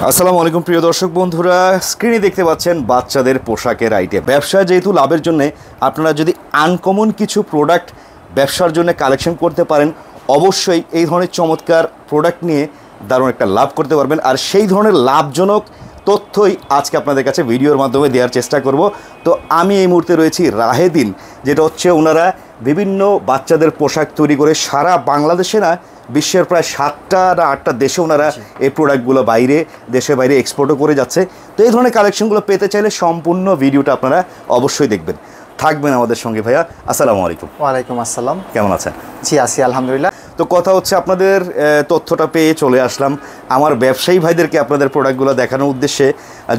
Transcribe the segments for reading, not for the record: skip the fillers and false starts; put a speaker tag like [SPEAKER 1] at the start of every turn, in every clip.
[SPEAKER 1] আসসালামু আলাইকুম প্রিয় দর্শক বন্ধুরা, স্ক্রিনে দেখতে পাচ্ছেন বাচ্চাদের পোশাকের আইটেম। ব্যবসা যেহেতু লাভের জন্য, আপনারা যদি আনকমন কিছু প্রোডাক্ট ব্যবসার জন্য কালেকশন করতে পারেন, অবশ্যই এই ধরনের চমৎকার প্রোডাক্ট নিয়ে দারুণ একটা লাভ করতে পারবেন। আর সেই ধরনের লাভজনক তথ্যই আজকে আপনাদের কাছে ভিডিওর মাধ্যমে দেওয়ার চেষ্টা করব। তো আমি এই মুহূর্তে রয়েছি রাহেদিন, যেটা হচ্ছে ওনারা বিভিন্ন বাচ্চাদের পোশাক তৈরি করে সারা বাংলাদেশে না, বিশ্বের প্রায় 7টা না 8টা দেশে ওনারা এই প্রোডাক্টগুলো দেশে বাইরে এক্সপোর্টও করে যাচ্ছে। তো এই ধরনের কালেকশনগুলো পেতে চাইলে সম্পূর্ণ ভিডিওটা আপনারা অবশ্যই দেখবেন। থাকবেন আমাদের সঙ্গে। ভাইয়া আসসালামু আলাইকুম।
[SPEAKER 2] ওয়ালাইকুম আসসালাম।
[SPEAKER 1] কেমন আছেন?
[SPEAKER 2] জি আছি আলহামদুলিল্লাহ।
[SPEAKER 1] তো কথা হচ্ছে, আপনাদের তথ্যটা পেয়ে চলে আসলাম আমার ব্যবসায়ী ভাইদেরকে আপনাদের প্রোডাক্টগুলো দেখানোর উদ্দেশ্যে।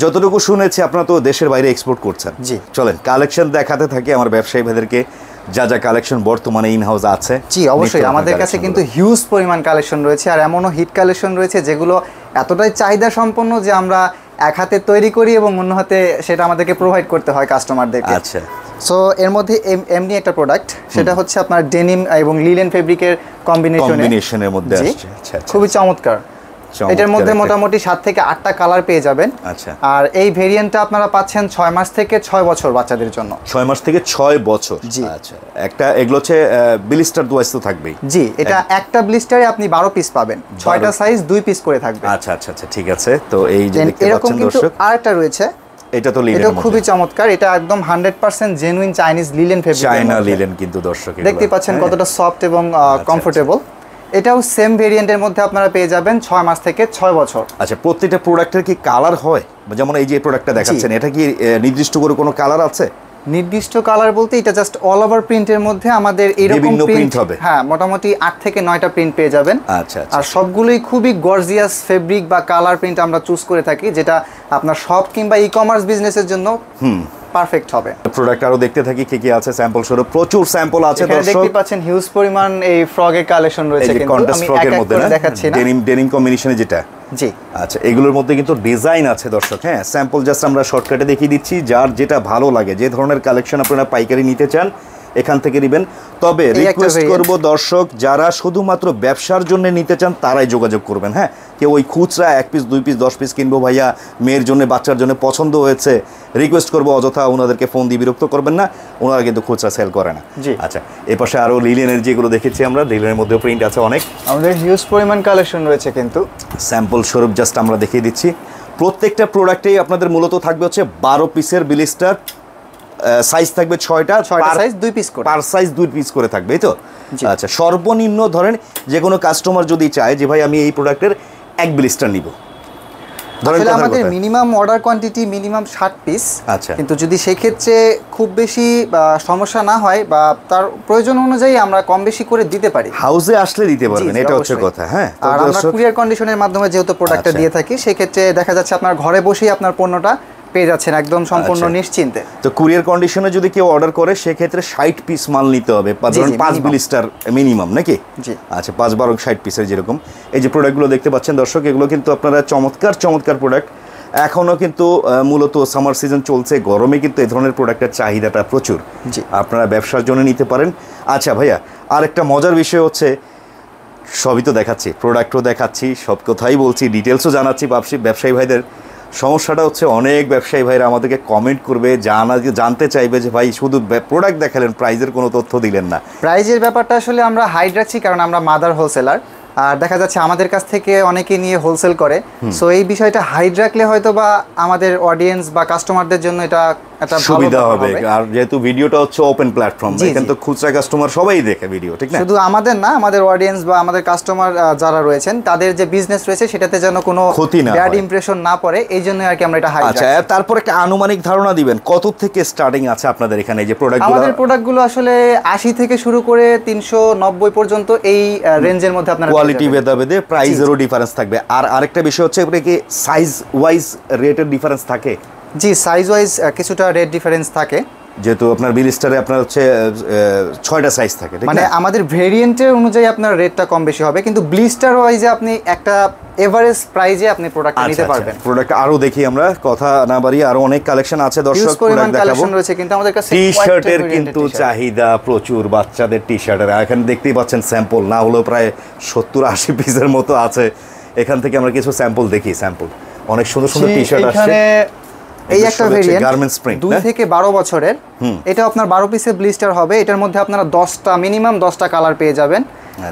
[SPEAKER 1] যতটুকু শুনেছি আপনারা তো দেশের বাইরে এক্সপোর্ট করছেন।
[SPEAKER 2] জি
[SPEAKER 1] চলেন কালেকশন দেখাতে থাকি আমার ব্যবসায়ী ভাইদেরকে, যা যা কালেকশন বর্তমানে ইন হাউস আছে।
[SPEAKER 2] জি অবশ্যই, আমাদের কাছে কিন্তু হিউজ পরিমাণ কালেকশন রয়েছে, আর এমনও হিট কালেকশন রয়েছে যেগুলো এতটাই চাহিদা সম্পন্ন যে আমরা এক হাতে তৈরি করি এবং অন্য হাতে সেটা আমাদেরকে প্রোভাইড করতে হয় কাস্টমারদেরকে।
[SPEAKER 1] আচ্ছা,
[SPEAKER 2] সো এর মধ্যে এমনি একটা প্রোডাক্ট, সেটা হচ্ছে আপনার ডেনিম এবং লিলেন ফেব্রিকের
[SPEAKER 1] কম্বিনেশনের মধ্যে আসছে। আচ্ছা,
[SPEAKER 2] খুবই চমৎকার। এটার মধ্যে মোটামুটি 7 থেকে 8টা কালার পেয়ে যাবেন।
[SPEAKER 1] আচ্ছা,
[SPEAKER 2] আর এই ভেরিয়েন্টটা আপনারা পাচ্ছেন 6 মাস থেকে 6 বছর বাচ্চাদের জন্য।
[SPEAKER 1] 6 মাস থেকে 6 বছর।
[SPEAKER 2] জি
[SPEAKER 1] আচ্ছা, একটা এগুলো হচ্ছে ব্লিস্টার ওয়াইজ তো থাকবেই।
[SPEAKER 2] জি, এটা একটা ব্লিস্টারে আপনি 12 পিস পাবেন, 6টা সাইজ 2 পিস করে থাকবে।
[SPEAKER 1] আচ্ছা আচ্ছা আচ্ছা, ঠিক আছে। তো এই যে দেখতে
[SPEAKER 2] এরকম
[SPEAKER 1] পাচ্ছেন
[SPEAKER 2] কিন্তু
[SPEAKER 1] দর্শক,
[SPEAKER 2] আরেকটা রয়েছে,
[SPEAKER 1] এটা তো লিলেন,
[SPEAKER 2] এটা খুবই চমৎকার। এটা একদম 100% genuine Chinese linen fabric,
[SPEAKER 1] China linen কিন্তু দর্শক
[SPEAKER 2] দেখতে পাচ্ছেন কতটা সফট এবং কমফোর্টেবল। এটাও সেম ভেরিয়েন্টের মধ্যে আপনারা পেয়ে যাবেন 6 মাস থেকে 6 বছর।
[SPEAKER 1] আচ্ছা, প্রত্যেকটা প্রোডাক্টের কি কালার হয়? যেমন এই যে প্রোডাক্টটা দেখাচ্ছেন, এটা কি নির্দিষ্ট করে কোনো কালার আছে?
[SPEAKER 2] নির্দিষ্ট কালার বলতে এটা জাস্ট অল ওভার প্রিন্টের মধ্যে আমাদের এরকম প্রিন্ট
[SPEAKER 1] হবে।
[SPEAKER 2] হ্যাঁ, মোটামুটি 8 থেকে 9টা প্রিন্ট পেয়ে যাবেন।
[SPEAKER 1] আচ্ছা,
[SPEAKER 2] আর সবগুলোই খুবই গর্জিয়াস ফেব্রিক বা কালার প্রিন্ট আমরা চুজ করে থাকি, যেটা আপনার শপ কিংবা ই-কমার্স বিজনেসের জন্য পারফেক্ট হবে।
[SPEAKER 1] প্রোডাক্ট আরো দেখতে থাকি কি কি আছে, স্যাম্পল স্বরূপ প্রচুর স্যাম্পল আছে দর্শক।
[SPEAKER 2] দেখতে পাচ্ছেন হিউজ পরিমাণ এই ফ্রগের কালেকশন রয়েছে, কিন্তু আমি এক এক করে দেখাচ্ছি না।
[SPEAKER 1] ডেনিম কম্বিনেশনে যেটা।
[SPEAKER 2] জি
[SPEAKER 1] আচ্ছা, এগুলোর মধ্যে কিন্তু ডিজাইন আছে দর্শক। হ্যাঁ, স্যাম্পল জাস্ট আমরা শর্টকাটে দেখিয়ে দিচ্ছি। যার যেটা ভালো লাগে, যে ধরনের কালেকশন আপনারা পাইকারি নিতে চান, এখান থেকে নেবেন। তবে রিকোয়েস্ট করব দর্শক, যারা শুধুমাত্র ব্যবসার জন্য নিতে চান তারাই যোগাযোগ করবেন। হ্যাঁ, কেউ ওই খুচরা 1 পিস 2 পিস 10 পিস কিনবো ভাইয়া, মেয়ের জন্য বাচ্চার জন্য পছন্দ হয়েছে, রিকোয়েস্ট করবো অযথা ওনাদেরকে ফোন দিয়ে বিরক্ত করবেন না, ওনারা কিন্তু খুচরা সেল করে না। আচ্ছা, এপাশে আরও লিলেনের যেগুলো দেখেছি আমরা, লিলেনের মধ্যে প্রিন্ট আছে অনেক,
[SPEAKER 2] আমাদের হিউজ পরিমাণ কালেকশন রয়েছে। কিন্তু
[SPEAKER 1] স্যাম্পল স্বরূপ জাস্ট আমরা দেখিয়ে দিচ্ছি। প্রত্যেকটা প্রোডাক্টেই আপনাদের মূলত থাকবে হচ্ছে 12 পিসের ব্লিস্টার, সাইজ থাকবে 6টা
[SPEAKER 2] সাইজ 2 পিস করে,
[SPEAKER 1] পার সাইজ 2 পিস করে থাকবে, এই তো? আচ্ছা, সর্বনিম্ন ধরেন যে কোনো কাস্টমার যদি চায় যে ভাই আমি এই প্রোডাক্টের 1 ব্লিস্টার নিব,
[SPEAKER 2] আসলে আমাদের minimum order quantity minimum 60 piece.
[SPEAKER 1] আচ্ছা,
[SPEAKER 2] কিন্তু যদি সেই ক্ষেত্রে খুব বেশি সমস্যা না হয় বা তার প্রয়োজন অনুযায়ী আমরা কম বেশি করে দিতে পারি,
[SPEAKER 1] হাউসে আসলে দিতে পারবেন, এটা হচ্ছে কথা। হ্যাঁ,
[SPEAKER 2] আর আমরা কুরিয়ার কন্ডিশনের মাধ্যমে যেহেতু প্রোডাক্টটা দিয়ে থাকি, সেই ক্ষেত্রে দেখা যাচ্ছে আপনার ঘরে বসেই আপনার পণ্যটা পেয়ে যাচ্ছেন একদম সম্পূর্ণ নিশ্চিন্তে।
[SPEAKER 1] তো কুরিয়ার কন্ডিশনে যদি কেউ অর্ডার করে, সেক্ষেত্রে 60 পিস মাল নিতে হবে, ধরুন 5 ব্লিস্টার মিনিমাম, নাকি?
[SPEAKER 2] জি
[SPEAKER 1] আচ্ছা, 5 12 60 পিসের যেরকম এই যে প্রোডাক্টগুলো দেখতে পাচ্ছেন দর্শক, এগুলো কিন্তু আপনারা চমৎকার প্রোডাক্ট। এখনও কিন্তু মূলত সামার সিজন চলছে, গরমে কিন্তু এই ধরনের প্রোডাক্টের চাহিদাটা প্রচুর। আপনারা ব্যবসার জন্য নিতে পারেন। আচ্ছা ভাইয়া, আর একটা মজার বিষয় হচ্ছে, সবই তো দেখাচ্ছি, প্রোডাক্টও দেখাচ্ছি, সব কথাই বলছি, ডিটেলসও জানাচ্ছি ব্যবসায়ী ভাইদের। সমস্যাটা হচ্ছে, অনেক ব্যবসায়ী ভাইরা আমাদেরকে কমেন্ট করবে, জানতে চাইবে যে ভাই শুধু প্রোডাক্ট দেখালেন, প্রাইজের কোনো তথ্য দিলেন না।
[SPEAKER 2] প্রাইজের ব্যাপারটা আসলে আমরা হাইড রাখছি, কারণ আমরা মাদার হোলসেলার, আর দেখা যাচ্ছে আমাদের কাছ থেকে অনেকে নিয়ে হোলসেল করে। সো এই বিষয়টা হাইড রাখলে হয়তো বা আমাদের অডিয়েন্স বা কাস্টমারদের জন্য এটা একটা
[SPEAKER 1] সুবিধা হবে। আর যেহেতু ভিডিওটা হচ্ছে ওপেন প্ল্যাটফর্ম, এখানে তো খুচরা কাস্টমার সবাই দেখে ভিডিও, ঠিক না?
[SPEAKER 2] শুধু আমাদের না, আমাদের অডিয়েন্স বা আমাদের কাস্টমার যারা রয়েছেন, তাদের যে বিজনেস রয়েছে সেটাতে যেন কোনো
[SPEAKER 1] ক্ষতি না,
[SPEAKER 2] ব্যাড ইমপ্রেশন না পড়ে, এই জন্য আর কি আমরা এটা হাইড রাখছি।
[SPEAKER 1] আচ্ছা, তারপর একটা আনুমানিক ধারণা দিবেন কত থেকে স্টার্টিং আছে আপনাদের এখানে যে প্রোডাক্টগুলো?
[SPEAKER 2] আমাদের প্রোডাক্টগুলো আসলে 80 থেকে শুরু করে 390 পর্যন্ত এই রেঞ্জের মধ্যে আপনারা
[SPEAKER 1] কোয়ালিটি ভেদাভেদে প্রাইসেরও ডিফারেন্স থাকবে। আর আরেকটা বিষয় হচ্ছে, এটা কি সাইজ ওয়াইজ রেটের ডিফারেন্স থাকে?
[SPEAKER 2] জি, সাইজ ওয়াইজ কিছুটা রেট ডিফারেন্স থাকে,
[SPEAKER 1] যেহেতু আপনার ব্লিস্টারে আপনার হচ্ছে 6টা সাইজ থাকে,
[SPEAKER 2] মানে আমাদের ভেরিয়েন্টের অনুযায়ী আপনার রেটটা কম বেশি হবে, কিন্তু ব্লিস্টার ওয়াইজে আপনি একটা এভারেজ প্রাইজে আপনি প্রোডাক্ট নিতে পারবেন।
[SPEAKER 1] প্রোডাক্ট আরো দেখি আমরা, কথা না বাড়িয়ে, আরো অনেক কালেকশন আছে দর্শক,
[SPEAKER 2] প্রোডাক্ট দেখাবো। কিন্তু আমাদের কাছে
[SPEAKER 1] টি-শার্টের কিন্তু চাহিদা প্রচুর, বাচ্চাদের টি-শার্টের। এখানে দেখতেই পাচ্ছেন স্যাম্পল না হলেও প্রায় 70-80 পিসের মতো আছে। এখান থেকে আমরা কিছু স্যাম্পল দেখি। স্যাম্পল অনেক সুন্দর সুন্দর টি শার্ট আসছে।
[SPEAKER 2] এখানে এই একটা ভেরিয়েন্ট
[SPEAKER 1] গার্মেন্টস প্রিন্ট
[SPEAKER 2] 2 থেকে 12 বছরের, এটা আপনার 12 পিসের ব্লিস্টার হবে। এটার মধ্যে আপনারা 10টা মিনিমাম 10টা কালার পেয়ে যাবেন।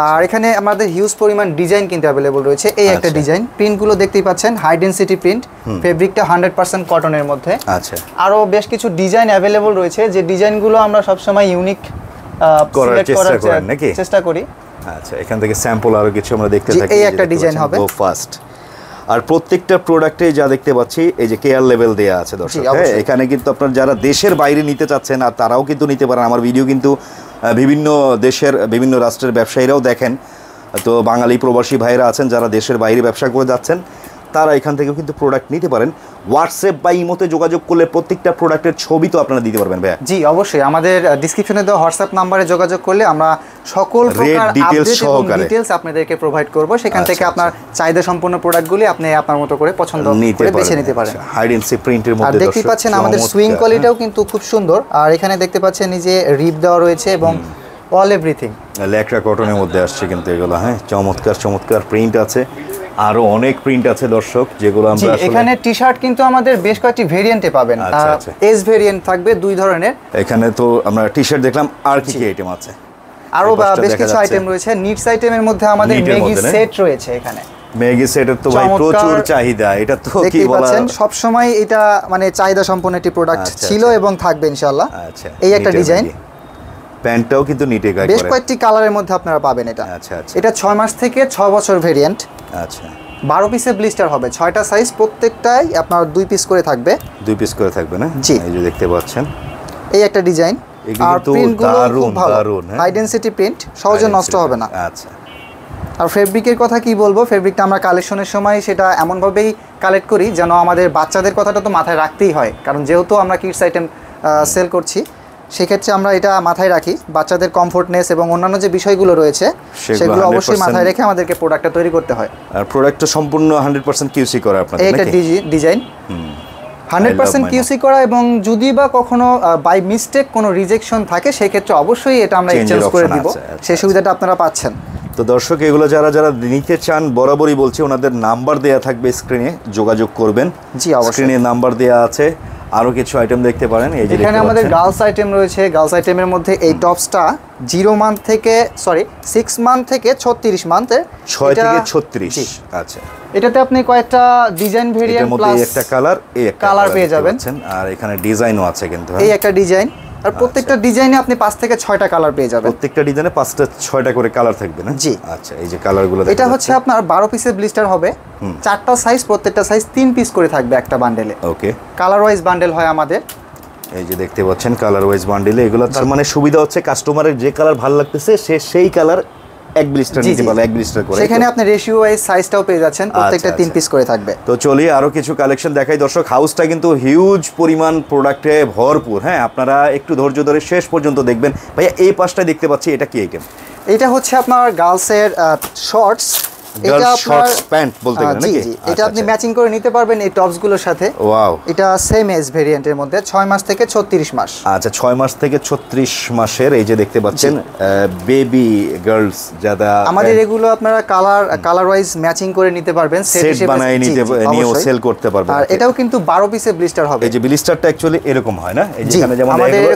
[SPEAKER 2] আর এখানে আমাদের হিউজ পরিমাণ ডিজাইন কিন্তু अवेलेबल রয়েছে। এই একটা ডিজাইন, প্রিন্টগুলো দেখতেই পাচ্ছেন, হাই ডেনসিটি প্রিন্ট, ফেব্রিকটা 100% কটনের মধ্যে।
[SPEAKER 1] আচ্ছা,
[SPEAKER 2] আরো বেশ কিছু ডিজাইন अवेलेबल রয়েছে, যে ডিজাইনগুলো আমরা সব সময় ইউনিক সিলেক্ট করার চেষ্টা করি।
[SPEAKER 1] আচ্ছা, এখান থেকে স্যাম্পল আরো কিছু আমরা দেখতে থাকি।
[SPEAKER 2] এই একটা ডিজাইন হবে।
[SPEAKER 1] গো ফাস্ট। আর প্রত্যেকটা প্রোডাক্টে যা দেখতে পাচ্ছি এই যে কেয়ার লেভেল দেয়া আছে দর্শক। এখানে কিন্তু আপনার যারা দেশের বাইরে নিতে চাচ্ছেন আর তারাও কিন্তু নিতে পারেন। আমার ভিডিও কিন্তু বিভিন্ন দেশের বিভিন্ন রাষ্ট্রের ব্যবসায়ীরাও দেখেন, তো বাঙালি প্রবাসী ভাইরা আছেন যারা দেশের বাইরে ব্যবসা করে যাচ্ছেন, তারা এখান থেকেও কিন্তু প্রোডাক্ট নিতে পারেন। হোয়াটসঅ্যাপ বা ইমোতে যোগাযোগ করলে প্রত্যেকটা প্রোডাক্টের ছবি তো আপনারা দিতে পারবেন ভাইয়া?
[SPEAKER 2] জি অবশ্যই, আমাদের ডিসক্রিপশনে দেওয়া হোয়াটসঅ্যাপ নাম্বারে যোগাযোগ করলে আমরা সকল প্রকার ডিটেইলস আপনাদেরকে প্রোভাইড করব। সেখান থেকে আপনার চাহিদা সম্পন্ন প্রোডাক্টগুলি আপনি আপনার মতো করে পছন্দ করে বেছে নিতে পারেন।
[SPEAKER 1] হাই ডেনসিটি প্রিন্টের মধ্যে
[SPEAKER 2] আর দেখতে পাচ্ছেন আমাদের সুইং কোয়ালিটিটাও কিন্তু খুব সুন্দর। আর এখানে দেখতে পাচ্ছেন এই যে রিপ দেওয়া রয়েছে এবং অল এভরিথিং
[SPEAKER 1] ল্যাকড়া কটনের মধ্যে আসছে কিন্তু এগুলো। হ্যাঁ, চমৎকার চমৎকার প্রিন্ট আছে, আরো অনেক প্রিন্ট আছে দর্শক, যেগুলো আমরা
[SPEAKER 2] এখানে টি শার্ট কিন্তু আমাদের বেশ কয়েকটি ভেরিয়েন্টে পাবেন। এস ভেরিয়েন্ট থাকবে 2 ধরনের।
[SPEAKER 1] এখানে তো আমরা টি শার্ট দেখলাম, আর কি কি আইটেম আছে?
[SPEAKER 2] আরো বেশ কিছু আইটেম রয়েছে। নিডস আইটেমের মধ্যে আমাদের মেগি সেট রয়েছে। এখানে
[SPEAKER 1] মেগি সেটের তো ভাই প্রচুর চাহিদা, এটা তো কি বলা,
[SPEAKER 2] সব সময় এটা মানে চাহিদা সম্পন্ন একটি প্রোডাক্ট ছিল এবং থাকবে ইনশাআল্লাহ।
[SPEAKER 1] আচ্ছা,
[SPEAKER 2] এই একটা ডিজাইন,
[SPEAKER 1] প্যান্টটাও কিন্তু নিটে গায়ে
[SPEAKER 2] বেশ কয়েকটি কালারের মধ্যে আপনারা পাবেন এটা।
[SPEAKER 1] আচ্ছা আচ্ছা,
[SPEAKER 2] এটা 6 মাস থেকে 6 বছর ভেরিয়েন্ট।
[SPEAKER 1] আচ্ছা,
[SPEAKER 2] 12 পিসের ব্লিস্টার হবে, 6টা সাইজ, প্রত্যেকটাই আপনার 2 পিস করে থাকবে।
[SPEAKER 1] 2 পিস করে থাকবে না?
[SPEAKER 2] জি,
[SPEAKER 1] এই যে দেখতে পাচ্ছেন
[SPEAKER 2] এই একটা ডিজাইন। আর প্রিন্টগুলো খুব ভালো, হাই ডেনসিটি প্রিন্ট, সহজে নষ্ট হবে না।
[SPEAKER 1] আচ্ছা,
[SPEAKER 2] আর ফেব্রিকের কথা কি বলবো, ফেব্রিকটা আমরা কালেকশনের সময় সেটা এমনভাবেই কালেক্ট করি যেন আমাদের বাচ্চাদের কথাটা তো মাথায় রাখতেই হয়, কারণ যেহেতু আমরা কিডস আইটেম সেল করছি, সেক্ষেত্রে আমরা এটা মাথায় রাখি। বাচ্চাদের কমফোর্টনেস এবং অন্যান্য যে বিষয়গুলো রয়েছে সেগুলো অবশ্যই মাথায় রেখে আমাদেরকে প্রোডাক্টটা তৈরি করতে হয়।
[SPEAKER 1] আর প্রোডাক্টটা সম্পূর্ণ 100% কিউসি করা আপনাদের নাকি?
[SPEAKER 2] এটা ডিজাইন 100% কিউসি করা, এবং যদি বা কখনো বাই মিস্টেক কোনো রিজেকশন থাকে সেক্ষেত্রে অবশ্যই এটা আমরা এক্সচেঞ্জ করে দিব, সেই সুবিধাটা আপনারা পাচ্ছেন।
[SPEAKER 1] তো দর্শক, এগুলো যারা যারা নিতে চান বরাবরই বলছি ওনাদের নাম্বার দেয়া থাকবে স্ক্রিনে, যোগাযোগ করবেন।
[SPEAKER 2] জি অবশ্যই,
[SPEAKER 1] স্ক্রিনে নাম্বার দেয়া আছে। আরো কিছু আইটেম দেখতে পারেন, এই যে
[SPEAKER 2] এখানে আমাদের গার্লস আইটেম রয়েছে। গার্লস আইটেমের মধ্যে এই টপসটা 0 মান্থ থেকে 6 মান্থ থেকে 36 মান্থের,
[SPEAKER 1] 6 থেকে 36। আচ্ছা,
[SPEAKER 2] এটাতে আপনি কয়েকটা ডিজাইন ভেরিয়েন্ট প্লাস
[SPEAKER 1] একটা কালার, এই একটা
[SPEAKER 2] কালার পেয়ে যাবেন।
[SPEAKER 1] আর এখানে ডিজাইনও আছে কিন্তু।
[SPEAKER 2] এই একটা ডিজাইন, আর প্রত্যেকটা ডিজাইনে আপনি 5 থেকে 6টা কালার পেয়ে যাবেন।
[SPEAKER 1] প্রত্যেকটা ডিজাইনে 5টা 6টা করে কালার থাকবে না?
[SPEAKER 2] জি।
[SPEAKER 1] আচ্ছা, এই যে কালারগুলো
[SPEAKER 2] এটা হচ্ছে আপনার 12 পিসের ব্লিস্টার হবে, 4টা সাইজ, প্রত্যেকটা সাইজ 3 পিস করে থাকবে একটা বান্ডেলে।
[SPEAKER 1] ওকে,
[SPEAKER 2] কালার ওয়াইজ বান্ডেল হয় আমাদের।
[SPEAKER 1] এই যে দেখতে পাচ্ছেন কালার ওয়াইজ বান্ডেলে এগুলো। তার মানে সুবিধা হচ্ছে কাস্টমারের যে কালার ভালো লাগতেছে সে সেই কালার এক ব্লিস্টার নিতে পারবে, এক ব্লিস্টার করে।
[SPEAKER 2] সেখানে আপনি রেশিও ওয়াইজ সাইজটাও পেয়ে যাচ্ছেন, প্রত্যেকটা 3 পিস করে থাকবে।
[SPEAKER 1] তো চলি আরো কিছু কালেকশন দেখাই দর্শক। হাউসটা কিন্তু হিউজ পরিমাণ প্রোডাক্টে ভরপুর। হ্যাঁ, আপনারা একটু ধৈর্য ধরে শেষ পর্যন্ত দেখবেন। ভাইয়া, এই পাশটা দেখতে পাচ্ছি, এটা কি আইটেম?
[SPEAKER 2] এটা হচ্ছে আপনার গার্লসের শর্টস।
[SPEAKER 1] এটা আপনার প্যান্ট বলতে গেলে নাকি?
[SPEAKER 2] এটা আপনি ম্যাচিং করে নিতে পারবেন এই টপসগুলোর সাথে।
[SPEAKER 1] ওয়াও,
[SPEAKER 2] এটা সেম এজ ভেরিয়েন্টের মধ্যে 6 মাস থেকে 36 মাস।
[SPEAKER 1] আচ্ছা, 6 মাস থেকে 36 মাসের। এই যে দেখতে পাচ্ছেন বেবি গার্লস, যারা
[SPEAKER 2] আমাদের এগুলো আপনারা কালার ওয়াইজ ম্যাচিং করে নিতে পারবেন,
[SPEAKER 1] সেট বানায় নিয়েও সেল করতে পারবেন।
[SPEAKER 2] আর এটাও কিন্তু 12 পিসের ব্লিস্টার হবে।
[SPEAKER 1] এই যে ব্লিস্টারটা অ্যাকচুয়ালি এরকম হয় না? এই যে এখানে যেমন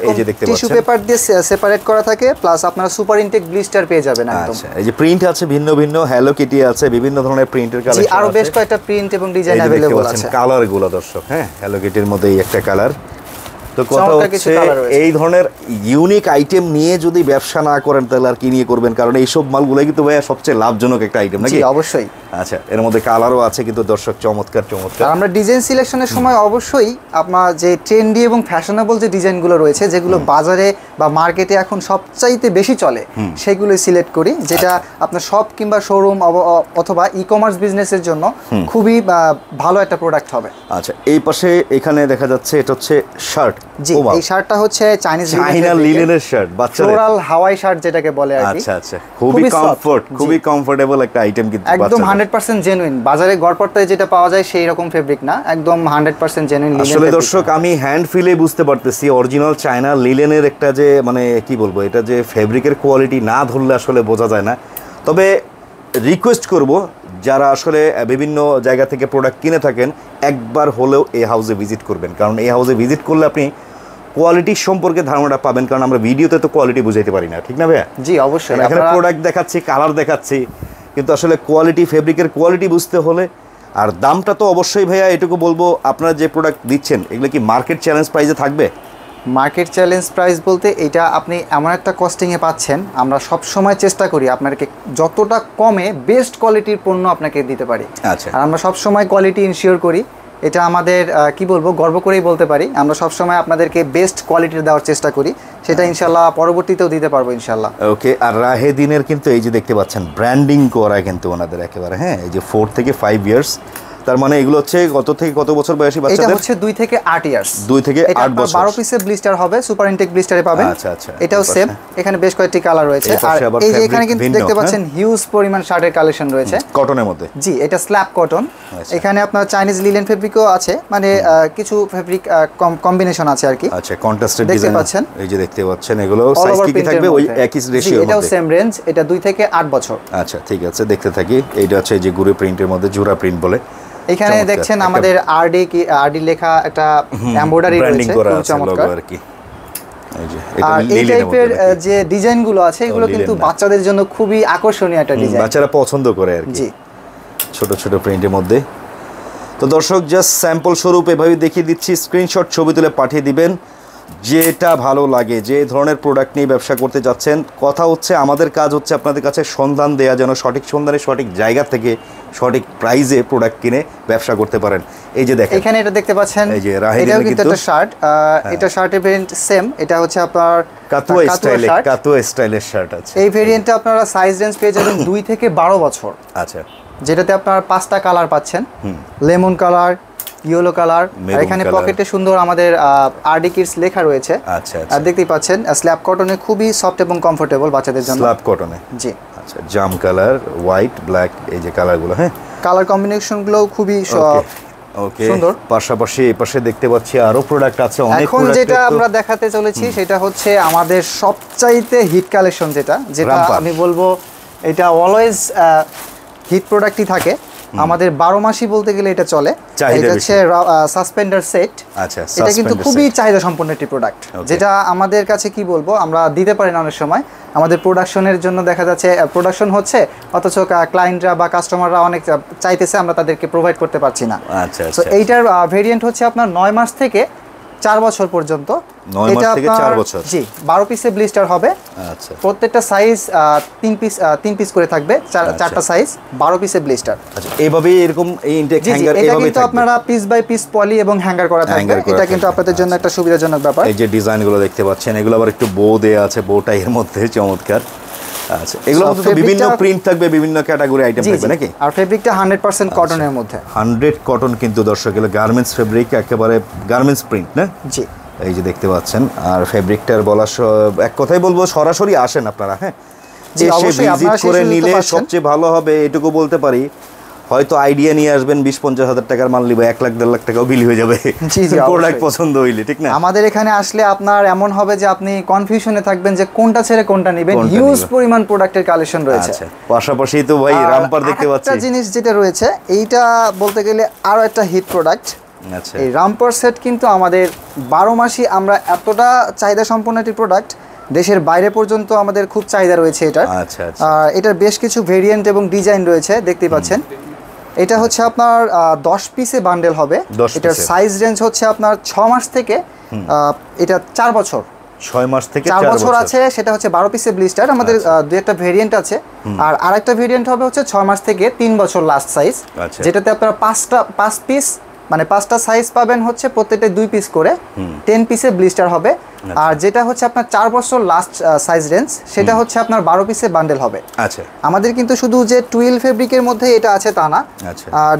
[SPEAKER 1] এই যে দেখতে পাচ্ছেন
[SPEAKER 2] টিস্যু পেপার দিয়ে সেপারেট করা থাকে, প্লাস আপনারা সুপার ইনটেক ব্লিস্টার পেয়ে যাবেন একদম।
[SPEAKER 1] আচ্ছা, এই যে প্রিন্ট আছে ভিন্ন ভিন্ন, হ্যালো কিটি আছে, বিভিন্ন ধরনের প্রিন্টের কালেকশন আছে।
[SPEAKER 2] আরো বেশ কয়েকটা প্রিন্ট এবং ডিজাইন अवेलेबल আছে।
[SPEAKER 1] কালারগুলো দর্শক, হ্যাঁ, হ্যালো কিটির মধ্যে এই একটা কালার। তো কথা হচ্ছে এই ধরনের ইউনিক আইটেম নিয়ে যদি ব্যবসা না করেন তাহলে আর কি নিয়ে করবেন? কারণ এইসব মালগুলোই কিন্তু ভাইয়া সবচেয়ে লাভজনক একটা আইটেম নাকি?
[SPEAKER 2] জি অবশ্যই।
[SPEAKER 1] আচ্ছা, এর মধ্যে কালারও আছে কিন্তু দর্শক, চমৎকার চমৎকার।
[SPEAKER 2] আমরা ডিজাইন সিলেকশনের সময় অবশ্যই আপনার যে ট্রেন্ডি এবং ফ্যাশনেবল যে ডিজাইনগুলো রয়েছে, যেগুলো বাজারে বা মার্কেটে এখন সবচাইতে বেশি চলে, সেগুলোই সিলেক্ট করি, যেটা আপনার শপ কিংবা শোরুম অথবা ই কমার্স বিজনেসের জন্য খুবই ভালো একটা প্রোডাক্ট হবে।
[SPEAKER 1] আচ্ছা, এই পাশে এখানে দেখা যাচ্ছে এটা হচ্ছে শার্ট।
[SPEAKER 2] জি, এই শার্টটা হচ্ছে
[SPEAKER 1] চাইনা লিনেনের শার্ট, বাচ্চাদের
[SPEAKER 2] ফ্লোরাল হাওয়াই শার্ট যেটাকে বলে আর কি।
[SPEAKER 1] আচ্ছা আচ্ছা, খুবই কমফোর্টেবল একটা আইটেম কিন্তু,
[SPEAKER 2] একদম 100% জেনুইন। বাজারে গড়পড়তায় যেটা পাওয়া যায় সেই রকম ফেব্রিক না, একদম 100% জেনুইন লিনেন।
[SPEAKER 1] আসলে দর্শক, আমি হ্যান্ড ফিলে বুঝতে পারতেছি অরিজিনাল চায়না লিনেনের একটা যে মানে কি বলবো, এটা যে ফেব্রিকের কোয়ালিটি না ধরলে আসলে বোঝা যায় না। তবে রিকোয়েস্ট করব যারা আসলে বিভিন্ন জায়গা থেকে প্রোডাক্ট কিনে থাকেন একবার হলেও এই হাউসে ভিজিট করবেন, কারণ এই হাউসে ভিজিট করলে আপনি কোয়ালিটির সম্পর্কে ধারণাটা পাবেন, কারণ আমরা ভিডিওতে তো কোয়ালিটি বুঝাইতে পারি না, ঠিক না ভাইয়া?
[SPEAKER 2] জি অবশ্যই।
[SPEAKER 1] এখানে প্রোডাক্ট দেখাচ্ছি, কালার দেখাচ্ছি, কিন্তু আসলে কোয়ালিটি, ফেব্রিকের কোয়ালিটি বুঝতে হলে, আর দামটা তো অবশ্যই ভাইয়া এটুকু বলবো, আপনারা যে প্রোডাক্ট দিচ্ছেন এগুলো কি মার্কেট চ্যালেঞ্জ প্রাইসে থাকবে?
[SPEAKER 2] মার্কেট চ্যালেঞ্জ প্রাইস বলতে এটা আপনি এমন একটা কস্টিংয়ে পাচ্ছেন, আমরা সব সময় চেষ্টা করি আপনাকে যতটা কমে বেস্ট কোয়ালিটির পণ্য আপনাকে দিতে পারি।
[SPEAKER 1] আচ্ছা।
[SPEAKER 2] আর আমরা সব সময় কোয়ালিটি ইনশিওর করি, এটা আমাদের কি বলবো, গর্ব করেই বলতে পারি। আমরা সব সময় আপনাদেরকে বেস্ট কোয়ালিটির দেওয়ার চেষ্টা করি, সেটা ইনশাল্লাহ পরবর্তীতেও দিতে পারবো ইনশাল্লাহ।
[SPEAKER 1] ওকে। আর রাহেদিনের কিন্তু এই যে দেখতে পাচ্ছেন ব্র্যান্ডিং করা কিন্তু ওনাদের একেবারে, হ্যাঁ, এই যে 4 থেকে 5 ইয়ার্স, তার মানে এগুলো হচ্ছে কত থেকে কত বছর বয়সী বাচ্চাদের?
[SPEAKER 2] এটা হচ্ছে 2 থেকে 8 ইয়ার্স।
[SPEAKER 1] 2 থেকে 8 বছর।
[SPEAKER 2] 12 পিসের ব্লিস্টার হবে, সুপার ইনটেক ব্লিস্টারে পাবেন।
[SPEAKER 1] আচ্ছা আচ্ছা।
[SPEAKER 2] এটাও সেম, এখানে বেশ কয়েকটি কালার রয়েছে। আর এই যে এখানে কিন্তু দেখতে পাচ্ছেন হিউজ পরিমাণ শার্টের কালেকশন রয়েছে
[SPEAKER 1] কটনের মধ্যে।
[SPEAKER 2] জি, এটা স্ল্যাব কটন। এখানে আপনার চাইনিজ লিলেন ফেব্রিকও আছে, মানে কিছু ফেব্রিক কম্বিনেশন আছে আর কি।
[SPEAKER 1] আচ্ছা, কন্ট্রাস্টেড
[SPEAKER 2] দেখতে
[SPEAKER 1] ডিজাইন
[SPEAKER 2] পাচ্ছেন,
[SPEAKER 1] এই যে দেখতে পাচ্ছেন, এগুলো সাইজ কি থাকবে? ওই একই রেশিওর মধ্যে।
[SPEAKER 2] এটাও সেম রেঞ্জ, এটা 2 থেকে 8 বছর।
[SPEAKER 1] আচ্ছা ঠিক আছে, দেখতে থাকি। এইটা হচ্ছে এই যে গুরে প্রিন্টের মধ্যে, জোড়া প্রিন্ট বলে।
[SPEAKER 2] এখানে দেখছেন আমাদের আরডি লেখা একটা এমব্রয়ডারি রয়েছে, খুব চমৎকার আর কি। এই যে এটা এই টাইপের যে ডিজাইনগুলো আছে, এগুলো কিন্তু বাচ্চাদের জন্য খুবই আকর্ষণীয় একটা ডিজাইন,
[SPEAKER 1] বাচ্চারা পছন্দ করে আর কি।
[SPEAKER 2] জি,
[SPEAKER 1] ছোট ছোট প্রিন্টের মধ্যে। তো দর্শক, জাস্ট স্যাম্পল স্বরূপ এভাবে দেখিয়ে দিচ্ছি, স্ক্রিনশট ছবি তুলে পাঠিয়ে দিবেন যেটা ভালো লাগে, যে ধরনের প্রোডাক্ট নিয়ে ব্যবসা করতে যাচ্ছেন। কথা হচ্ছে, আমাদের কাজ হচ্ছে আপনাদের কাছে সন্ধান দেয়া, যেন সঠিক সন্ধানে সঠিক জায়গা থেকে সঠিক প্রাইসে প্রোডাক্ট কিনে ব্যবসা করতে পারেন। এই যে দেখেন
[SPEAKER 2] এখানে এটা দেখতে পাচ্ছেন,
[SPEAKER 1] এই যে
[SPEAKER 2] এটাও কিন্তু একটা শার্ট, এটা শার্টের ভেরিয়েন্ট সেম, এটা হচ্ছে আপনার
[SPEAKER 1] কাতুয়া স্টাইলের শার্ট আছে।
[SPEAKER 2] এই ভেরিয়েন্টে আপনারা সাইজ রেঞ্জ পেয়ে যাবেন 2 থেকে 12 বছর।
[SPEAKER 1] আচ্ছা,
[SPEAKER 2] যেটাতে আপনার 5টা কালার পাচ্ছেন, লেমন কালার, ইয়েলো কালার, আর এখানে পকেটে সুন্দর আমাদের আরডি কিডস লেখা রয়েছে।
[SPEAKER 1] আচ্ছা,
[SPEAKER 2] আর দেখতেই পাচ্ছেন স্ল্যাব কটনে, খুবই সফট এবং কমফোর্টেবল বাচ্চাদের জন্য।
[SPEAKER 1] স্ল্যাব কটনে,
[SPEAKER 2] জি।
[SPEAKER 1] আচ্ছা, জাম কালার, হোয়াইট, ব্ল্যাক, এই যে কালারগুলো, হ্যাঁ,
[SPEAKER 2] কালার কম্বিনেশনগুলো খুবই
[SPEAKER 1] ওকে
[SPEAKER 2] সুন্দর।
[SPEAKER 1] পাশাপাশি এই পাশে দেখতে পাচ্ছি আরো প্রোডাক্ট আছে অনেক।
[SPEAKER 2] এখন যেটা আমরা দেখাতে চলেছি সেটা হচ্ছে আমাদের সবচাইতে হিট কালেকশন, যেটা আমি বলবো এটা অলওয়েজ হিট প্রোডাক্টই থাকে আমাদের, 12 মাসই বলতে গেলে এটা চলে। এটা হচ্ছে সাসপেন্ডার সেট।
[SPEAKER 1] আচ্ছা,
[SPEAKER 2] এটা কিন্তু খুবই চাহিদা সম্পন্ন একটি প্রোডাক্ট, যেটা আমাদের কাছে কি বলবো, আমরা দিতে পারি না অনেক সময়। আমাদের প্রোডাকশনের জন্য দেখা যাচ্ছে প্রোডাকশন হচ্ছে, অথচ ক্লায়েন্টরা বা কাস্টমাররা অনেক চাইতেছে, আমরা তাদেরকে প্রোভাইড করতে পারছি না।
[SPEAKER 1] আচ্ছা,
[SPEAKER 2] তো এইটার ভেরিয়েন্ট হচ্ছে আপনার 9 মাস থেকে 4 বছর পর্যন্ত।
[SPEAKER 1] 9 মাস থেকে 4 বছর।
[SPEAKER 2] জি, 12 পিসের ব্লিস্টার হবে।
[SPEAKER 1] আচ্ছা,
[SPEAKER 2] প্রত্যেকটা সাইজ 3 পিস করে থাকবে, 4টা সাইজ, 12 পিসের ব্লিস্টার।
[SPEAKER 1] আচ্ছা, এইভাবে এরকম এই ইনটেক হ্যাঙ্গার
[SPEAKER 2] এইভাবে থাকবে। এটা কিন্তু আপনারা পিস বাই পিস পলি এবং হ্যাঙ্গার করা থাকবে, এটা কিন্তু আপনাদের জন্য একটা সুবিধাজনক ব্যাপার।
[SPEAKER 1] এই যে ডিজাইনগুলো দেখতে পাচ্ছেন, এগুলো আবার একটু বো দেয়া আছে, বোটা এর মধ্যে চমৎকার। আচ্ছা, এগুলো তো বিভিন্ন প্রিন্ট থাকবে, বিভিন্ন ক্যাটাগরি আইটেম থাকবে নাকি?
[SPEAKER 2] আর ফেব্রিকটা 100% কটনের মধ্যে।
[SPEAKER 1] 100 কটন কিন্তু দর্শক, এগুলো গার্মেন্টস ফেব্রিক, একেবারে গার্মেন্টস প্রিন্ট না?
[SPEAKER 2] জি,
[SPEAKER 1] এই যে দেখতে পাচ্ছেন। আর ফেব্রিকটার বলা, এক কথাই বলবো, সরাসরি আসেন আপনারা, হ্যাঁ, যে ভিজিট করে নিলে সবচেয়ে ভালো হবে, এটুকু বলতে পারি। হয়তো আইডিয়া নিয়ে আসবেন, 20-50 হাজার টাকার মাল নিবে, 1 লাখ 1.5 লাখ টাকাও বিল হয়ে যাবে প্রোডাক্ট পছন্দ হইলে, ঠিক না?
[SPEAKER 2] আমাদের এখানে আসলে আপনার এমন হবে যে আপনি কনফিউশনে থাকবেন যে কোনটা ছেড়ে কোনটা নেবেন, হিউজ পরিমাণ প্রোডাক্টের কালেকশন রয়েছে।
[SPEAKER 1] আচ্ছা, পাশাপাশি তো ভাই রামপার দেখতে পাচ্ছি।
[SPEAKER 2] একটা জিনিস যেটা রয়েছে, এইটা বলতে গেলে আরো একটা হিট প্রোডাক্ট।
[SPEAKER 1] আচ্ছা,
[SPEAKER 2] এই রামপার সেট কিন্তু আমাদের 12 মাসই আমরা এতটা চাহিদা সম্পন্ন একটি প্রোডাক্ট, দেশের বাইরে পর্যন্ত আমাদের খুব চাহিদা রয়েছে এটার।
[SPEAKER 1] আচ্ছা,
[SPEAKER 2] এটার বেশ কিছু ভেরিয়েন্ট এবং ডিজাইন রয়েছে, দেখতেই পাচ্ছেন। এটা হচ্ছে আপনার 10 পিসে বান্ডেল হবে। এটার সাইজ রেঞ্জ হচ্ছে আপনার 6 মাস থেকে, এটা 4 বছর।
[SPEAKER 1] 6 মাস থেকে
[SPEAKER 2] 4 বছর আছে, সেটা হচ্ছে 12 পিসের ব্লিস্টার। আমাদের দুই একটা ভেরিয়েন্ট আছে, আর আরেকটা ভেরিয়েন্ট হবে হচ্ছে 6 মাস থেকে 3 বছর লাস্ট সাইজ, যেটাতে আপনারা 5 পিস, মানে 5টা সাইজ পাবেন, হচ্ছে প্রত্যেকটা 2 পিস করে, 10 পিসের ব্লিস্টার হবে। আর যেটা হচ্ছে আপনার 4 বছর লাস্ট সাইজ রেঞ্জ, সেটা হচ্ছে আপনার 12 পিসের বান্ডেল হবে।
[SPEAKER 1] আচ্ছা,
[SPEAKER 2] আমাদের কিন্তু শুধু যে টুইল ফেব্রিকের মধ্যে এটা আছে তা না,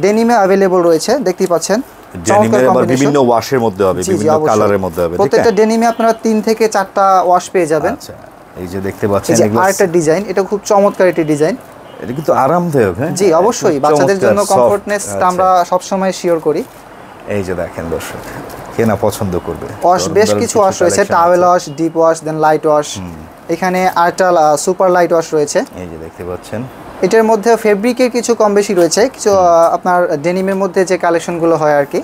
[SPEAKER 2] ডেনিমে अवेलेबल রয়েছে, দেখতেই পাচ্ছেন।
[SPEAKER 1] ডেনিমের আবার বিভিন্ন ওয়াশের মধ্যে হবে, বিভিন্ন কালারের মধ্যে হবে,
[SPEAKER 2] প্রত্যেকটা ডেনিমে আপনারা 3 থেকে 4টা ওয়াশ পেয়ে যাবেন।
[SPEAKER 1] আচ্ছা, এই যে দেখতে পাচ্ছেন,
[SPEAKER 2] এগুলো আরেকটা ডিজাইন, এটা খুব চমৎকার একটি ডিজাইন।
[SPEAKER 1] এটা কিন্তু আরামদায়ক, হ্যাঁ?
[SPEAKER 2] জি, অবশ্যই বাচ্চাদের জন্য কমফোর্টনেসটা আমরা সব সময় শিওর করি।
[SPEAKER 1] এই যে দেখেন দর্শক, কেনা পছন্দ করবে।
[SPEAKER 2] ওয়াশ বেশ কিছু ওয়াশ রয়েছে, টাওয়েল ওয়াশ, ডিপ ওয়াশ, দেন লাইট ওয়াশ। এখানে আরেকটা সুপার লাইট ওয়াশ রয়েছে,
[SPEAKER 1] এই যে দেখতে পাচ্ছেন।
[SPEAKER 2] এটার মধ্যে ফেব্রিকের কিছু কম বেশি রয়েছে, কিছু আপনার ডেনিমের মধ্যে যে কালেকশনগুলো হয় আর কি,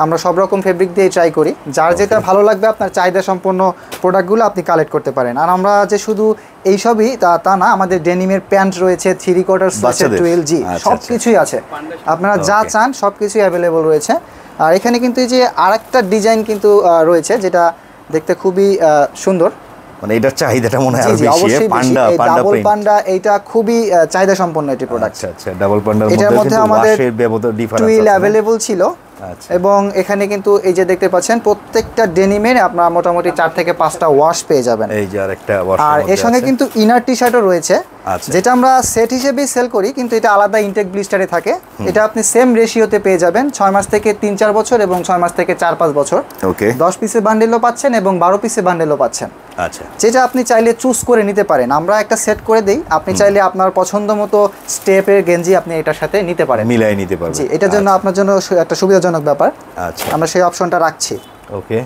[SPEAKER 2] আমরা সব রকম ফেব্রিক দিয়ে ট্রাই করি। যার যেটা ভালো লাগবে আপনার চাহিদা সম্পন্ন প্রোডাক্টগুলো আপনি কালেক্ট করতে পারেন। আর আমরা যে শুধু এইসবই তা না, আমাদের ডেনিমের প্যান্ট রয়েছে, 3/4 রয়েছে, 12G সব কিছুই আছে। আপনারা যা চান সব কিছুই অ্যাভেলেবল রয়েছে। আর এখানে কিন্তু এই যে আরেকটা ডিজাইন কিন্তু রয়েছে, যেটা দেখতে খুবই সুন্দর,
[SPEAKER 1] মানে এটার চাহিদাটা মনে হয় বেশি। পান্ডা
[SPEAKER 2] ডাবল পান্ডা এইটা খুবই চাহিদা সম্পন্ন একটি প্রোডাক্ট।
[SPEAKER 1] আচ্ছা, ডাবল পান্ডার
[SPEAKER 2] এটার মধ্যে আমাদের টুইল অ্যাভেলেবল ছিল।
[SPEAKER 1] আচ্ছা।
[SPEAKER 2] এবং এখানে কিন্তু এই যে দেখতে পাচ্ছেন প্রত্যেকটা ডেনিমের আপনারা মোটামুটি 4 থেকে 5টা ওয়াশ পেয়ে যাবেন।
[SPEAKER 1] এই যে আরেকটা ওয়াশ,
[SPEAKER 2] আর এর সঙ্গে কিন্তু ইনার টি শার্টও রয়েছে, যেটা আমরা সেট হিসেবেই সেল করি, কিন্তু এটা আলাদা ইনটেক ব্লিস্টারে থাকে। এটা আপনি সেম রেশিওতে পেয়ে যাবেন, 6 মাস থেকে 3-4 বছর এবং 6 মাস থেকে 4-5 বছর।
[SPEAKER 1] ওকে,
[SPEAKER 2] 10 পিসের বান্ডেলও পাচ্ছেন এবং 12 পিসের বান্ডেলও পাচ্ছেন।
[SPEAKER 1] আচ্ছা,
[SPEAKER 2] যেটা আপনি চাইলে চুজ করে নিতে পারেন, আমরা একটা সেট করে দেই, আপনি চাইলে আপনার পছন্দ মতো স্টেপের গেঞ্জি আপনি এটার সাথে নিতে পারেন,
[SPEAKER 1] মিলাই নিতে পারবেন।
[SPEAKER 2] জি, এটার জন্য আপনার জন্য একটা সুবিধাজনক ব্যাপার।
[SPEAKER 1] আচ্ছা,
[SPEAKER 2] আমরা সেই অপশনটা রাখছি।
[SPEAKER 1] ওকে,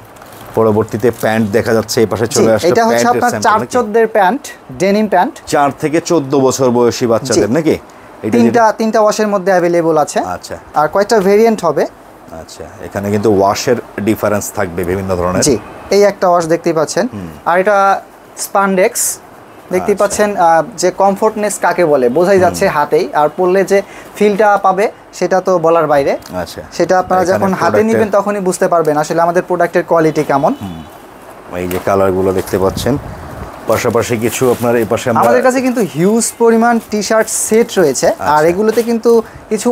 [SPEAKER 1] পরবর্তীতে প্যান্ট দেখা যাচ্ছে, এই পাশে চলে আসছে।
[SPEAKER 2] এটা হচ্ছে আপনার 4/14 প্যান্ট, ডেনিম প্যান্ট,
[SPEAKER 1] 4 থেকে 14 বছর বয়সী বাচ্চাদের নাকি?
[SPEAKER 2] তিনটা ওয়াশের মধ্যে অ্যাভেলেবল আছে।
[SPEAKER 1] আচ্ছা,
[SPEAKER 2] আর কয়টা ভেরিয়েন্ট হবে।
[SPEAKER 1] আচ্ছা, এখানে কিন্তু ওয়াশের ডিফারেন্স থাকবে বিভিন্ন ধরনের।
[SPEAKER 2] জি, এই একটা ওয়াশ দেখতেই পাচ্ছেন। আর এটা স্পান্ডেক্স দেখতেই পাচ্ছেন, যে কমফোর্টনেস কাকে বলে বোঝাই যাচ্ছে হাতেই, আর পরলে যে ফিলটা পাবে সেটা তো বলার বাইরে।
[SPEAKER 1] আচ্ছা,
[SPEAKER 2] সেটা আপনারা যখন হাতে নেবেন তখনই বুঝতে পারবেন আসলে আমাদের প্রোডাক্টের কোয়ালিটি কেমন।
[SPEAKER 1] এই যে কালারগুলো দেখতে পাচ্ছেন, পাশাপাশি কিছু আপনার এই পাশে
[SPEAKER 2] আমাদের কাছে কিন্তু হিউজ পরিমাণ টি শার্ট সেট রয়েছে। আর এগুলোতে কিন্তু কিছু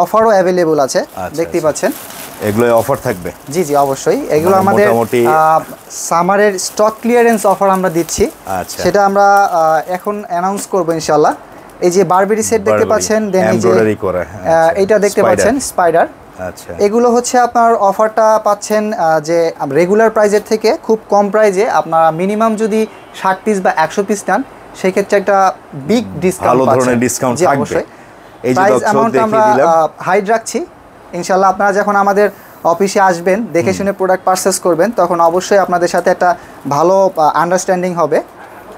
[SPEAKER 2] অফারও অ্যাভেলেবল আছে, দেখতেই পাচ্ছেন।
[SPEAKER 1] এগুলো অফার থাকবে?
[SPEAKER 2] জি জি, অবশ্যই। এগুলো আমাদের সামারের স্টক ক্লিয়ারেন্স অফার আমরা দিচ্ছি।
[SPEAKER 1] আচ্ছা,
[SPEAKER 2] সেটা আমরা এখন অ্যানাউন্স করব ইনশাআল্লাহ। এই যে বারবেরি সেট দেখতে পাচ্ছেন, দেন এই যে এইটা দেখতে পাচ্ছেন স্পাইডার।
[SPEAKER 1] আচ্ছা,
[SPEAKER 2] এগুলো হচ্ছে আপনার অফারটা পাচ্ছেন যে রেগুলার প্রাইজের থেকে খুব কম প্রাইজে। আপনারা মিনিমাম যদি 60 পিস বা 100 পিস নেন সেই ক্ষেত্রে একটা বিগ ডিসকাউন্ট পাচ্ছেন।
[SPEAKER 1] ভালো ধরনের ডিসকাউন্ট থাকবে।
[SPEAKER 2] অবশ্যই। এই যে অ্যামাউন্ট আমরা হাইড রাখছি। ইনশাআল্লাহ আপনারা যখন আমাদের অফিসে আসবেন, দেখে শুনে প্রোডাক্ট পারচেজ করবেন, তখন অবশ্যই আপনাদের সাথে একটা ভালো আন্ডারস্ট্যান্ডিং হবে।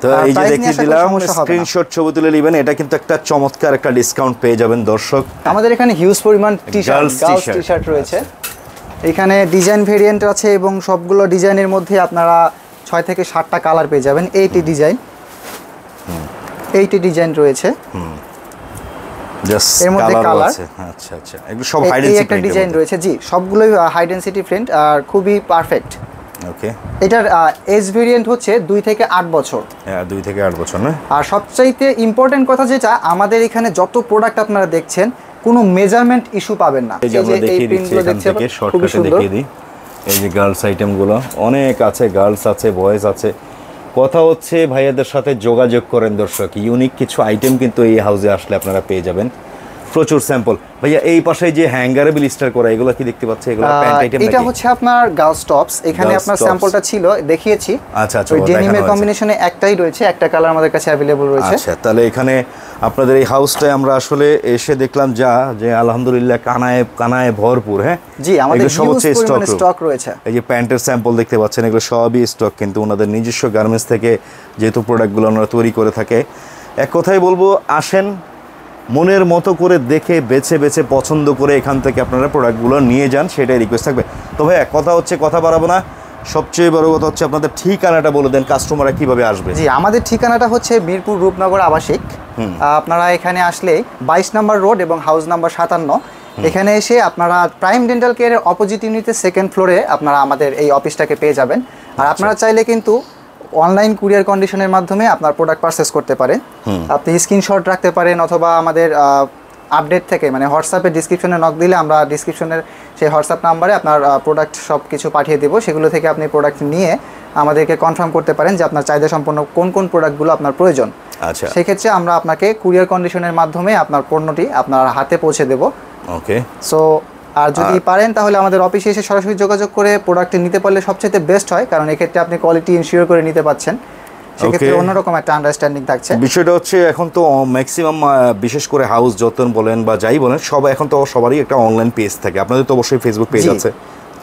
[SPEAKER 1] তো এই যে দেখিয়ে দিলাম, স্ক্রিনশট ছবি তুলে নেবেন। এটা কিন্তু একটা চমৎকার একটা ডিসকাউন্ট পেয়ে যাবেন দর্শক।
[SPEAKER 2] আমাদের এখানে হিউজ পরিমাণ টি-শার্ট, গার্লস টি-শার্ট রয়েছে। এখানে ডিজাইন ভেরিয়েন্ট আছে এবং সবগুলো ডিজাইনের মধ্যে আপনারা 6 থেকে 7টা কালার পেয়ে যাবেন। 80 ডিজাইন রয়েছে।
[SPEAKER 1] এর মধ্যে কালার আছে। আচ্ছা, আচ্ছা, এগুলো সব হাই ডেনসিটি
[SPEAKER 2] একটা ডিজাইন রয়েছে। জি, সবগুলোই হাই ডেনসিটি প্রিন্ট আর খুবই পারফেক্ট।
[SPEAKER 1] ওকে,
[SPEAKER 2] এটার এজ ভেরিয়েন্ট হচ্ছে 2 থেকে 8 বছর।
[SPEAKER 1] হ্যাঁ, 2 থেকে 8 বছর না।
[SPEAKER 2] আর সবচাইতে ইম্পর্টেন্ট কথা যেটা, আমাদের এখানে যত প্রোডাক্ট আপনারা দেখছেন কোনো মেজারমেন্ট ইস্যু পাবেন না।
[SPEAKER 1] এই যে এই প্রিন্টগুলো দেখছেন, শর্টকাটে দেখিয়ে দিই। এই যে গার্লস আইটেমগুলো অনেক আছে, গার্লস আছে, বয়েজ আছে। কথা হচ্ছে ভাইয়াদের সাথে যোগাযোগ করেন দর্শক। ইউনিক কিছু আইটেম কিন্তু এই হাউসে আসলে আপনারা পেয়ে যাবেন, প্রচুর স্যাম্পল। ভাইয়া এই পাশে যে হ্যাঙ্গারে ব্লিস্টার করা, এগুলো কি দেখতে পাচ্ছেন? এগুলো প্যান্ট আইটেম নাকি?
[SPEAKER 2] এটা হচ্ছে আপনার গার্লস টপস। এখানে আপনার স্যাম্পলটা ছিল, দেখিয়েছি।
[SPEAKER 1] আচ্ছা, আচ্ছা,
[SPEAKER 2] ওই ডেনিমের কম্বিনেশনে একটাই রয়েছে, একটা কালার আমাদের কাছে अवेलेबल রয়েছে।
[SPEAKER 1] আচ্ছা, তাহলে এখানে আপনাদের এই হাউসটায় আমরা আসলে এসে দেখলাম যে আলহামদুলিল্লাহ কানায় ভরপুর। হ্যাঁ
[SPEAKER 2] জি, আমাদের হিউজ পরিমাণে স্টক রয়েছে।
[SPEAKER 1] এই যে প্যান্টের স্যাম্পল দেখতে পাচ্ছেন, এগুলো সবই স্টক কিন্তু ওনাদের নিজস্ব গার্মেন্টস থেকে যেহেতু প্রোডাক্টগুলো ওনারা তৈরি করে থাকে। এক কথাই বলবো, আসেন মনের মতো করে দেখে বেছে বেছে পছন্দ করে এখান থেকে আপনারা প্রোডাক্টগুলো নিয়ে যান, সেটাই রিকোয়েস্ট থাকবে। তবে কথা হচ্ছে, কথা বাড়াবো না, সবচেয়ে বড় কথা হচ্ছে আপনাদের ঠিকানাটা বলে দেন, কাস্টমাররা কিভাবে আসবে?
[SPEAKER 2] জি, আমাদের ঠিকানাটা হচ্ছে মিরপুর রূপনগর আবাসিক। আপনারা এখানে আসলে 22 নম্বর রোড এবং হাউস নাম্বার 57, এখানে এসে আপনারা প্রাইম ডেন্টাল কেয়ারের অপোজিট ইউনিটে 2nd ফ্লোরে আপনারা আমাদের এই অফিসটাকে পেয়ে যাবেন। আর আপনারা চাইলে কিন্তু অনলাইন কুরিয়ার কন্ডিশনের মাধ্যমে আপনার প্রোডাক্ট পারচেজ করতে পারেন। আপনি স্ক্রিনশট রাখতে পারেন, অথবা আমাদের আপডেট থেকে মানে হোয়াটসঅ্যাপে ডিসক্রিপশনে নক দিলে আমরা ডিসক্রিপশনের সেই হোয়াটসঅ্যাপ নাম্বারে আপনার প্রোডাক্ট সব কিছু পাঠিয়ে দেবো। সেগুলো থেকে আপনি প্রোডাক্ট নিয়ে আমাদেরকে কনফার্ম করতে পারেন যে আপনার চাহিদা সম্পন্ন কোন কোন প্রোডাক্টগুলো আপনার প্রয়োজন।
[SPEAKER 1] আচ্ছা,
[SPEAKER 2] সেক্ষেত্রে আমরা আপনাকে কুরিয়ার কন্ডিশনের মাধ্যমে আপনার পণ্যটি আপনার হাতে পৌঁছে দেবো।
[SPEAKER 1] ওকে,
[SPEAKER 2] সো আর যদি পারেন তাহলে আমাদের অফিসে এসে সরাসরি যোগাযোগ করে প্রোডাক্টটি নিতে পারলে সবচেয়ে বেস্ট হয়, কারণ এক্ষেত্রে আপনি কোয়ালিটি ইনশিওর করে নিতে পারছেন। সেক্ষেত্রে অন্যরকম একটা আন্ডারস্ট্যান্ডিং থাকছে।
[SPEAKER 1] বিষয়টা হচ্ছে এখন তো ম্যাক্সিমাম বিশেষ করে হাউস যতন বলেন বা যাই বলেন, সব এখন তো সবারই একটা অনলাইন পেজ থাকে। আপনাদের তো অবশ্যই ফেসবুক পেজ আছে,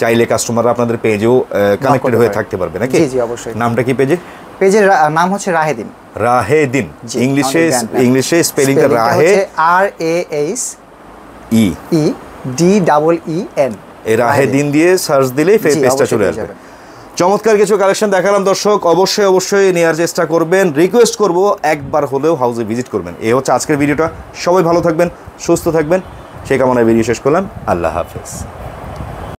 [SPEAKER 1] চাইলে কাস্টমাররা আপনাদের পেজেও কানেক্টেড হয়ে থাকতে পারবে নাকি?
[SPEAKER 2] জি জি, অবশ্যই।
[SPEAKER 1] নামটা কি পেজে?
[SPEAKER 2] পেজের নাম হচ্ছে রাহেদিন।
[SPEAKER 1] রাহেদিন,
[SPEAKER 2] জি,
[SPEAKER 1] ইংলিশে
[SPEAKER 2] আমাদের brand name।
[SPEAKER 1] ইংলিশে স্পেলিংটা রাহে
[SPEAKER 2] RAHEDEEN।
[SPEAKER 1] এই রাহেদিন দিয়ে সার্চ দিলেই
[SPEAKER 2] জি,
[SPEAKER 1] পেজটা
[SPEAKER 2] অবশ্যই
[SPEAKER 1] চলে
[SPEAKER 2] পেয়ে
[SPEAKER 1] আসবে।
[SPEAKER 2] যাবেন।
[SPEAKER 1] চমৎকার কিছু কালেকশন দেখালাম দর্শক, অবশ্যই নেওয়ার চেষ্টা করবেন। রিকোয়েস্ট করব একবার হলেও হাউসে ভিজিট করবেন। এই হচ্ছে আজকের ভিডিওটা। সবাই ভালো থাকবেন, সুস্থ থাকবেন, সেই কামনায় ভিডিও শেষ করলাম। আল্লাহ হাফেজ।